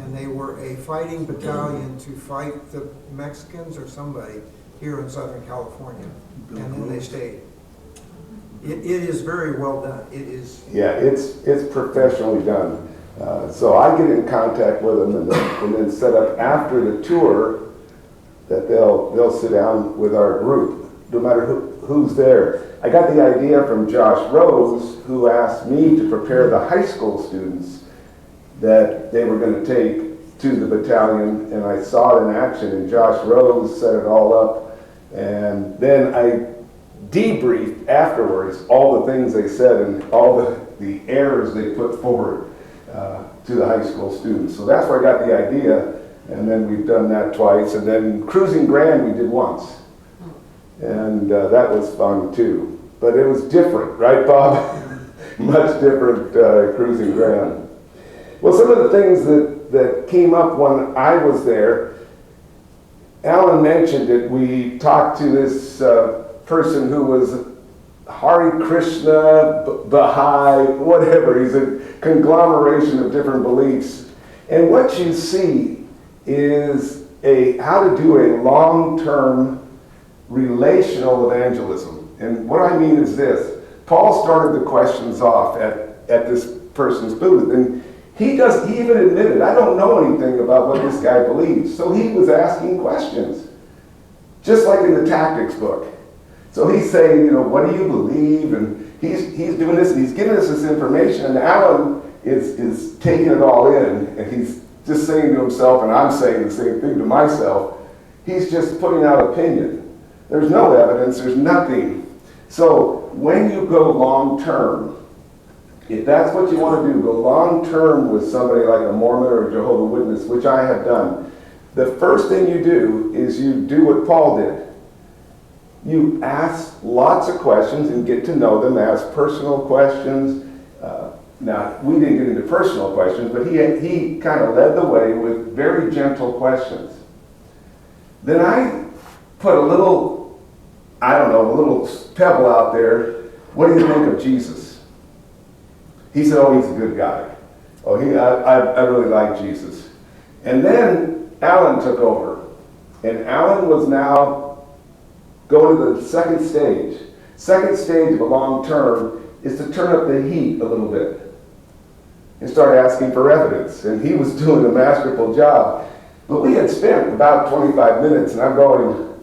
And they were a fighting battalion to fight the Mexicans or somebody here in Southern California. And then they stayed. It is very well done. It is. Yeah, it's professionally done. So I get in contact with them and then set up after the tour that they'll sit down with our group, no matter who's there. I got the idea from Josh Rose, who asked me to prepare the high school students that they were going to take to the battalion, and I saw it in action, and Josh Rose set it all up, and then I debriefed afterwards all the things they said and all the errors they put forward to the high school students. So that's where I got the idea, and then we've done that twice, and then Cruising Grand we did once, and that was fun too. But it was different, right, Bob? Much different Cruising Grand. Well, some of the things that came up when I was there, Alan mentioned it. We talked to this person who was Hare Krishna, Baha'i, whatever. He's a conglomeration of different beliefs. And what you see is how to do a long-term relational evangelism. And what I mean is this. Paul started the questions off at this person's booth, and he even admitted, I don't know anything about what this guy believes. So he was asking questions, just like in the tactics book. So he's saying, what do you believe? And he's doing this, and he's giving us this information, and Alan is taking it all in, and he's just saying to himself, and I'm saying the same thing to myself, he's just putting out opinion. There's no evidence, there's nothing. So when you go long term, if that's what you want to do, go long term with somebody like a Mormon or a Jehovah's Witness, which I have done, the first thing you do is you do what Paul did. You ask lots of questions and get to know them, ask personal questions. Now, we didn't get into personal questions, but he kind of led the way with very gentle questions. Then I put a little pebble out there. What do you think of Jesus? He said, oh, he's a good guy. Oh, I really like Jesus. And then Alan took over. And Alan was now going to the second stage. Second stage of a long term is to turn up the heat a little bit and start asking for evidence. And he was doing a masterful job. But we had spent about 25 minutes, and I'm going,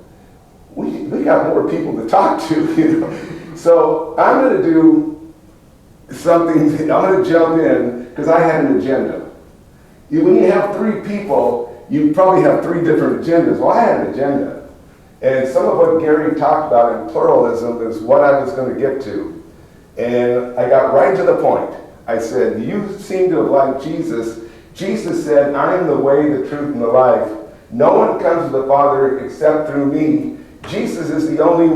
we got more people to talk to, you know. So I'm going to do something, I'm going to jump in, because I had an agenda. When you have three people, you probably have three different agendas. Well, I had an agenda. And some of what Gary talked about in pluralism is what I was going to get to. And I got right to the point. I said, you seem to have liked Jesus. Jesus said, I am the way, the truth, and the life. No one comes to the Father except through me. Jesus is the only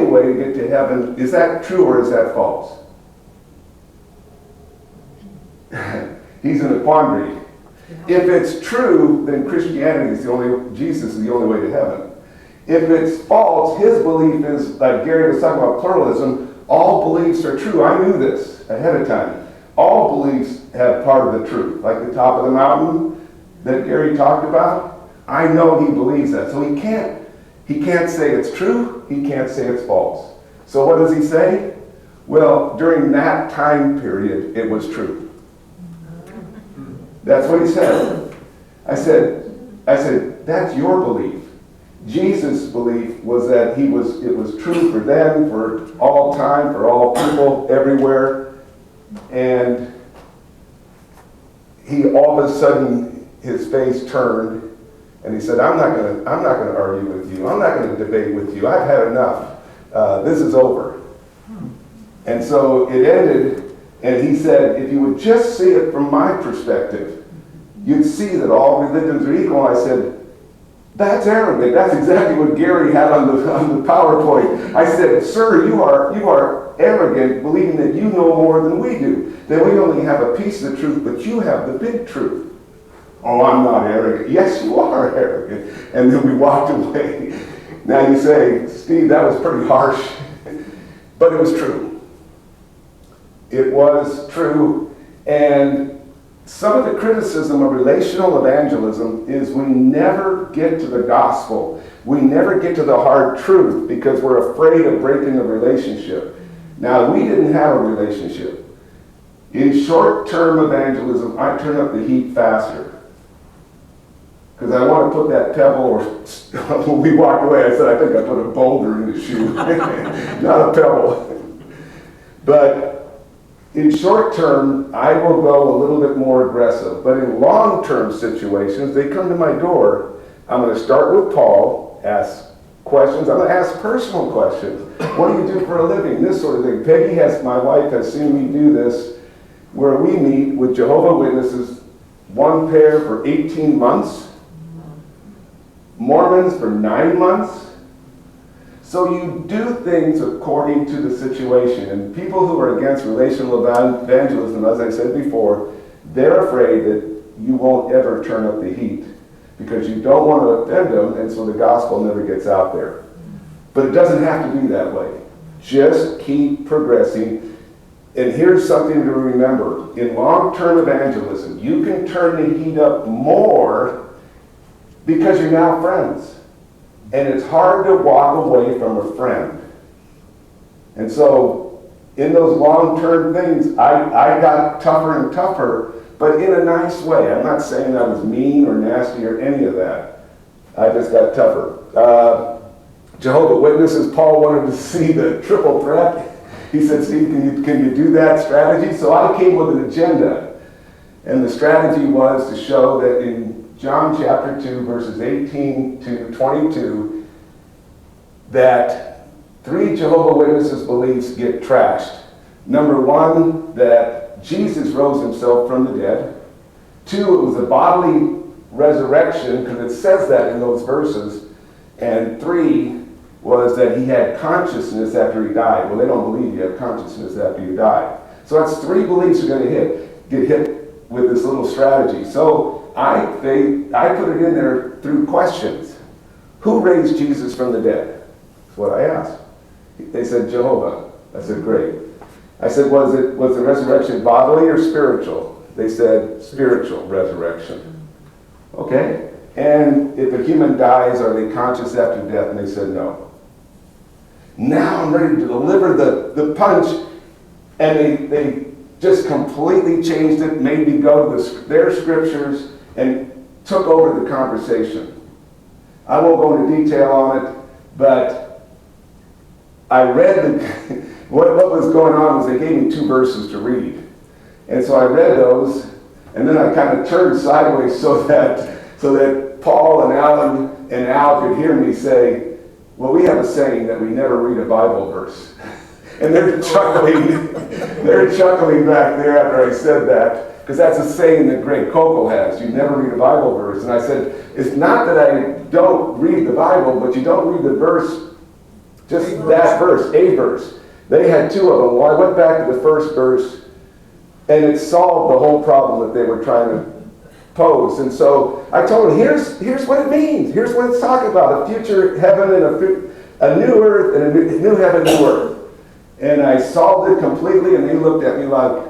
way to get to heaven. Is that true or is that false? He's in a quandary. If it's true, then Christianity is Jesus is the only way to heaven. If it's false, his belief is, like Gary was talking about pluralism, all beliefs are true. I knew this ahead of time. All beliefs have part of the truth. Like the top of the mountain that Gary talked about, I know he believes that. So he can't say it's true, he can't say it's false. So what does he say? Well, during that time period, it was true. That's what he said. I said, that's your belief. Jesus' belief was that it was true for them, for all time, for all people, everywhere. And he all of a sudden, his face turned, and he said, I'm not going to argue with you. I'm not going to debate with you. I've had enough. This is over. And so it ended, and he said, if you would just see it from my perspective, you'd see that all religions are equal. I said, that's arrogant. That's exactly what Gary had on the PowerPoint. I said, sir, you are arrogant, believing that you know more than we do. That we only have a piece of the truth, but you have the big truth. Oh, I'm not arrogant. Yes, you are arrogant. And then we walked away. Now you say, Steve, that was pretty harsh. But it was true. It was true. And some of the criticism of relational evangelism is we never get to the gospel. We never get to the hard truth because we're afraid of breaking a relationship. Now, we didn't have a relationship. In short-term evangelism, I turn up the heat faster. Because I want to put that pebble, or when we walked away, I said, I think I put a boulder in the shoe, not a pebble. But in short term, I will go a little bit more aggressive. But in long-term situations, they come to my door. I'm going to start with Paul, ask questions. I'm going to ask personal questions. What do you do for a living? This sort of thing. Peggy, my wife, has seen me do this, where we meet with Jehovah's Witnesses, one pair for 18 months, Mormons for 9 months. So you do things according to the situation. And people who are against relational evangelism, as I said before, they're afraid that you won't ever turn up the heat because you don't want to offend them, and so the gospel never gets out there. But it doesn't have to be that way. Just keep progressing. And here's something to remember. In long-term evangelism, you can turn the heat up more because you're now friends. And it's hard to walk away from a friend. And so, in those long-term things, I got tougher and tougher, but in a nice way. I'm not saying I was mean or nasty or any of that. I just got tougher. Jehovah's Witnesses, Paul wanted to see the triple threat. He said, Steve, can you do that strategy? So I came with an agenda. And the strategy was to show that in John chapter 2, verses 18 to 22, that 3 Jehovah's Witnesses beliefs get trashed. Number 1, that Jesus rose himself from the dead. 2, it was a bodily resurrection, because it says that in those verses, and 3 was that he had consciousness after he died. Well, they don't believe you have consciousness after you die. So that's 3 beliefs are going to get hit with this little strategy. So I put it in there through questions. Who raised Jesus from the dead? That's what I asked. They said Jehovah. I said, great. I said, was the resurrection bodily or spiritual? They said spiritual resurrection. Okay. And if a human dies, are they conscious after death? And they said no. Now I'm ready to deliver the punch, and they just completely changed it, made me go to their scriptures, and took over the conversation. I won't go into detail on it, but I read what was going on was they gave me 2 verses to read. And so I read those, and then I kind of turned sideways so that Paul and Alan and Al could hear me say, well, we have a saying that we never read a Bible verse. And they're chuckling back there after I said that, because that's a saying that Greg Kokel has. You never read a Bible verse. And I said, it's not that I don't read the Bible, but you don't read the verse, just that verse, a verse. They had 2 of them. Well, I went back to the first verse, and it solved the whole problem that they were trying to pose. And so I told them, here's what it means. Here's what it's talking about: a future heaven and a new earth and a new heaven, new earth. And I solved it completely, and they looked at me like,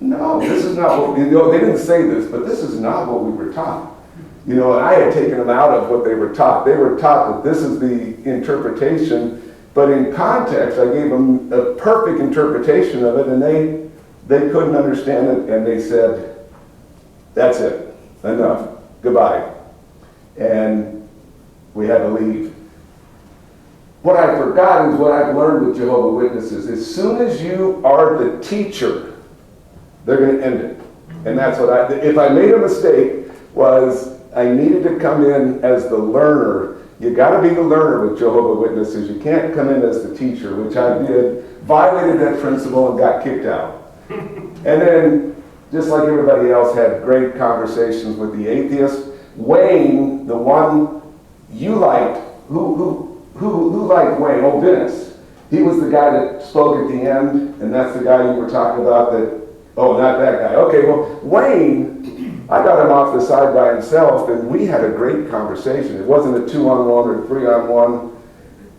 no, this is not what, they didn't say this, but this is not what we were taught. And I had taken them out of what they were taught. They were taught that this is the interpretation, but in context, I gave them a perfect interpretation of it, and they couldn't understand it, and they said, that's it, enough, goodbye. And we had to leave. What I forgot is what I've learned with Jehovah's Witnesses. As soon as you are the teacher, they're going to end it. And that's what if I made a mistake, was I needed to come in as the learner. You got to be the learner with Jehovah's Witnesses. You can't come in as the teacher, which I did, violated that principle and got kicked out. And then, just like everybody else, had great conversations with the atheists. Wayne, the one you liked, who liked Wayne? Oh, Dennis. He was the guy that spoke at the end, and that's the guy you were talking about not that guy. Okay, well, Wayne, I got him off the side by himself, and we had a great conversation. It wasn't a 2-on-1 or 3-on-1.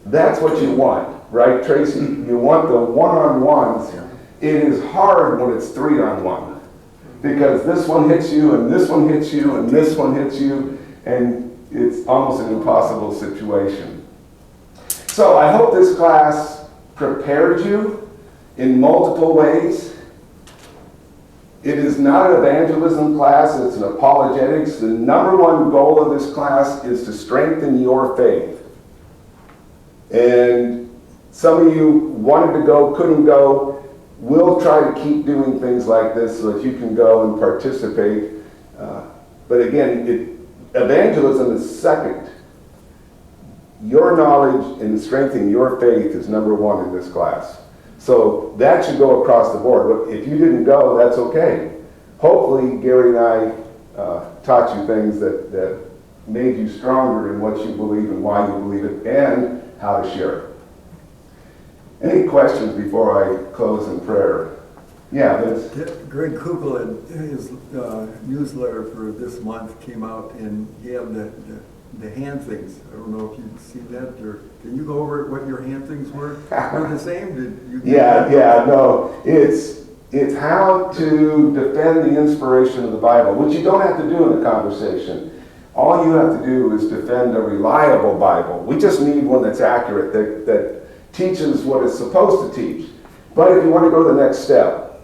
That's what you want, right, Tracy? You want the 1-on-1s. It is hard when it's 3-on-1, because this one hits you, and this one hits you, and this one hits you, and it's almost an impossible situation. So I hope this class prepared you in multiple ways. It is not an evangelism class, it's an apologetics. The number 1 goal of this class is to strengthen your faith. And some of you wanted to go, couldn't go. We'll try to keep doing things like this so that you can go and participate. But again, evangelism is second. Your knowledge and strengthening your faith is number 1 in this class. So that should go across the board. But if you didn't go, that's okay. Hopefully, Gary and I taught you things that made you stronger in what you believe and why you believe it, and how to share it. Any questions before I close in prayer? Yeah, Vince? Greg Kugel, his newsletter for this month came out, and he had the hand things. I don't know if you've seen that, or can you go over what your hand things were? Were the same? Did you no. It's how to defend the inspiration of the Bible, which you don't have to do in a conversation. All you have to do is defend a reliable Bible. We just need one that's accurate, that teaches what it's supposed to teach. But if you want to go to the next step,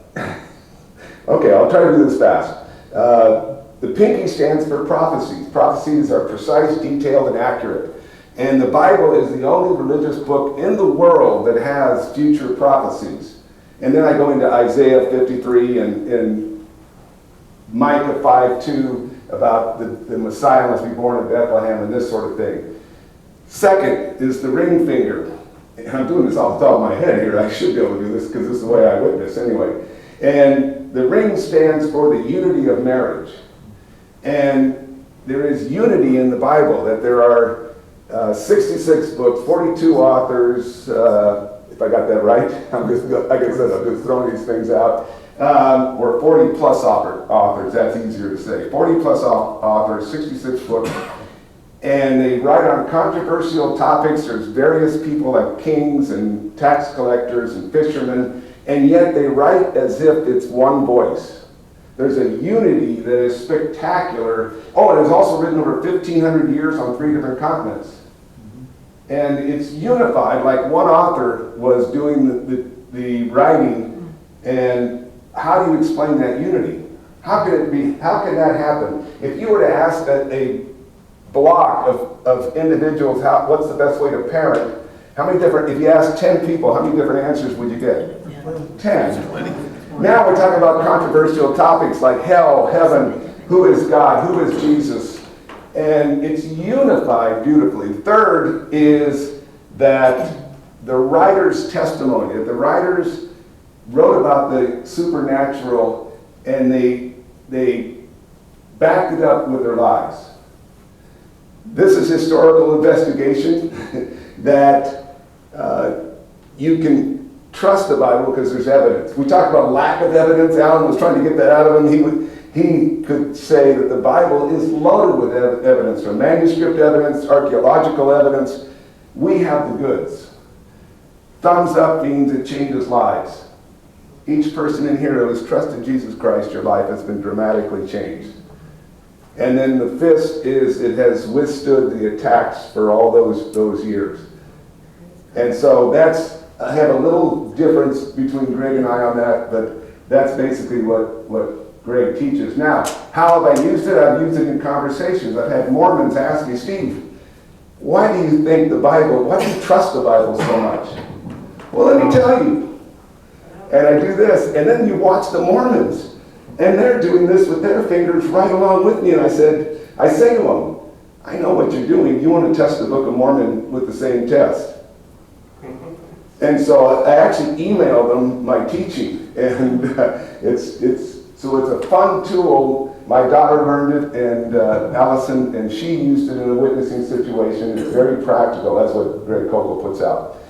okay, I'll try to do this fast. The pinky stands for prophecies. Prophecies are precise, detailed, and accurate. And the Bible is the only religious book in the world that has future prophecies. And then I go into Isaiah 53 and Micah 5:2 about the Messiah must be born in Bethlehem and this sort of thing. Second is the ring finger. And I'm doing this off the top of my head here. I should be able to do this because this is the way I witness anyway. And the ring stands for the unity of marriage. And there is unity in the Bible, that there are 66 books, 42 authors, if I got that right. Like I said, I'm just throwing these things out. Or 40 plus authors, that's easier to say. 40 plus authors, 66 books. And they write on controversial topics. There's various people like kings and tax collectors and fishermen, and yet they write as if it's one voice. There's a unity that is spectacular. Oh, and it was also written over 1,500 years on 3 different continents. And it's unified, like one author was doing the writing, and how do you explain that unity? How can it be, how can that happen? If you were to ask a block of individuals, what's the best way to parent, how many different, if you ask 10 people, how many different answers would you get? 10. Now we're talking about controversial topics like hell, heaven, who is God, who is Jesus, and it's unified beautifully. Third is that the writer's testimony, that the writers wrote about the supernatural and they backed it up with their lives. This is historical investigation that you can trust the Bible because there's evidence. We talked about lack of evidence. Alan was trying to get that out of him. He could say that the Bible is loaded with evidence, from manuscript evidence, archaeological evidence. We have the goods. Thumbs up means it changes lives. Each person in here who has trusted Jesus Christ, your life has been dramatically changed. And then the fifth is it has withstood the attacks for all those years. And so I have a little difference between Greg and I on that, but that's basically what Greg teaches. Now, how have I used it? I've used it in conversations. I've had Mormons ask me, Steve, why do you think the Bible, why do you trust the Bible so much? Well, let me tell you. And I do this, and then you watch the Mormons, and they're doing this with their fingers right along with me. And I say to them, I know what you're doing. You want to test the Book of Mormon with the same test. And so I actually emailed them my teaching, and it's a fun tool. My daughter learned it, and Allison, and she used it in a witnessing situation. It's very practical. That's what Greg Kokel puts out.